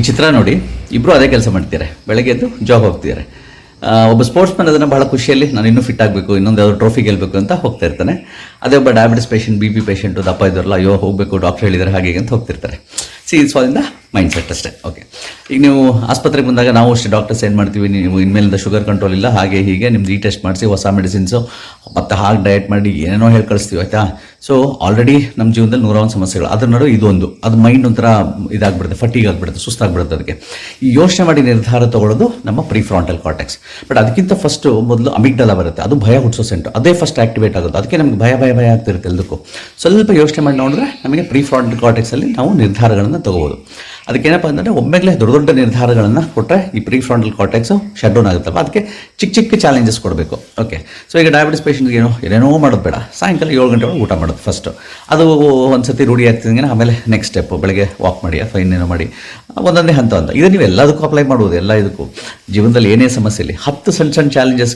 ಚಿತ್ರ ನೋಡಿ, ಇಬ್ಬರು ಅದೇ ಕೆಲಸ ಮಾಡ್ತಿದ್ದಾರೆ. ಬೆಳಗ್ಗೆ ಎದ್ದು ಜಾಬ್ ಹೋಗ್ತಿದ್ದಾರೆ. ಒಬ್ಬ ಸ್ಪೋರ್ಟ್ಸ್ ಮ್ಯಾನ್ ಅದನ್ನು ಭಾಳ ಖುಷಿಯಲ್ಲಿ ನಾನು ಇನ್ನೂ ಫಿಟ್ ಆಗಬೇಕು, ಇನ್ನೊಂದು ಯಾವ್ದು ಟ್ರೋಫಿ ಗೆಲ್ಲಬೇಕು ಅಂತ ಹೋಗ್ತಾ ಇರ್ತಾನೆ. ಅದೇ ಒಬ್ಬ ಡಯಾಬಿಟಿಸ್ ಪೇಷಂಟ್, BP ಪೇಷಂಟು, ದಪ್ಪ ಇದ್ದಾರಲ್ಲ, ಅಯ್ಯೋ ಹೋಗಬೇಕು ಡಾಕ್ಟರ್ ಹೇಳಿದ್ದಾರೆ ಹಾಗೆ ಅಂತ ಹೋಗ್ತಿರ್ತಾರೆ. It's all in the mind set ಅಷ್ಟೇ. ಓಕೆ, ಈಗ ನೀವು ಆಸ್ಪತ್ರೆಗೆ ಬಂದಾಗ ನಾವು ಅಷ್ಟೇ ಡಾಕ್ಟರ್ಸ್ ಏನು ಮಾಡ್ತೀವಿ, ನೀವು ಇನ್ಮೇಲಿಂದ ಶುಗರ್ ಕಂಟ್ರೋಲ್ ಇಲ್ಲ, ಹಾಗೆ ಹೀಗೆ ನಿಮ್ದು ಈ ಟೆಸ್ಟ್ ಮಾಡಿಸಿ, ಹೊಸ ಮೆಡಿಸಿನ್ಸು ಮತ್ತು ಹಾಗೆ ಡಯಟ್ ಮಾಡಿ ಏನೇನೋ ಹೇಳಿ ಕಳಿಸ್ತೀವಿ, ಆಯಿತಾ. ಸೊ ಆಲ್ರೆಡಿ ನಮ್ಮ ಜೀವನದಲ್ಲಿ 101 ಸಮಸ್ಯೆಗಳು, ಅದ್ರ ನಡುವೆ ಇದೊಂದು, ಅದು ಮೈಂಡ್ ಒಂಥರ ಇದಾಗ್ಬಿಡುತ್ತೆ, ಫಟೀಗ್ ಆಗಿಬಿಡುತ್ತೆ, ಸುಸ್ತಾಗ್ಬಿಡುತ್ತೆ. ಅದಕ್ಕೆ ಈ ಯೋಚನೆ ಮಾಡಿ ನಿರ್ಧಾರ ತಗೊಳ್ಳೋದು ನಮ್ಮ ಪ್ರಿಫ್ರಾಂಟಲ್ ಕಾರ್ಟೆಕ್ಸ್. ಬಟ್ ಅದಕ್ಕಿಂತ ಫಸ್ಟು ಮೊದಲು ಅಮಿಗ್ಡಲ ಬರುತ್ತೆ, ಅದು ಭಯ ಹುಟ್ಟಿಸೋ ಸೆಂಟರ್, ಅದೇ ಫಸ್ಟ್ ಆಕ್ಟಿವೇಟ್ ಆಗೋದು. ಅದಕ್ಕೆ ನಮಗೆ ಭಯ ಭಯ ಭಯ ಆಗ್ತಿರುತ್ತೆ ಎಲ್ಲದಕ್ಕೂ. ಸ್ವಲ್ಪ ಯೋಚನೆ ಮಾಡಿ ನೋಡಿದ್ರೆ ನಮಗೆ ಪ್ರಿಫ್ರಾಂಟಲ್ ಕಾರ್ಟೆಕ್ಸಲ್ಲಿ ನಾವು ನಿರ್ಧಾರಗಳನ್ನು ತಗೋಬೋದು. ಅದಕ್ಕೇನಪ್ಪ ಅಂದರೆ ಒಮ್ಮೆಗಲೇ ದೊಡ್ಡ ದೊಡ್ಡ ನಿರ್ಧಾರಗಳನ್ನು ಕೊಟ್ಟರೆ ಈ ಪ್ರಿಫ್ರಾಂಟಲ್ ಕಾರ್ಟೆಕ್ಸು ಶಟ್ ಡೌನ್ ಆಗುತ್ತಲ್ಲ, ಅದಕ್ಕೆ ಚಿಕ್ಕ ಚಿಕ್ಕ ಚಾಲೆಂಜಸ್ ಕೊಡಬೇಕು. ಓಕೆ, ಸೊ ಈಗ ಡಯಾಬಿಟಿಸ್ ಪೇಷಂಟ್ಗೆ ಏನೇನೋ ಮಾಡೋದು ಬೇಡ, ಸಾಯಂಕಾಲ 7 ಗಂಟೆ ಒಳಗೆ ಊಟ ಮಾಡೋದು ಫಸ್ಟು. ಅದು ಒಂದು ಸತಿ ರೂಢಿ ಆಗ್ತಿದ್ದಂಗೆ ಆಮೇಲೆ ನೆಕ್ಸ್ಟ್ ಸ್ಟೆಪ್ಪು ಬೆಳಗ್ಗೆ ವಾಕ್ ಮಾಡಿ ಅಥವಾ ಇನ್ನೇನೋ ಮಾಡಿ, ಒಂದೊಂದೇ ಹಂತ. ಇದು ನೀವು ಎಲ್ಲದಕ್ಕೂ ಅಪ್ಲೈ ಮಾಡ್ಬೋದು, ಎಲ್ಲ ಇದಕ್ಕೂ ಜೀವನದಲ್ಲಿ ಏನೇ ಸಮಸ್ಯೆ ಇಲ್ಲಿ 10 ಸಣ್ಣ ಸಣ್ಣ ಚಾಲೆಂಜಸ್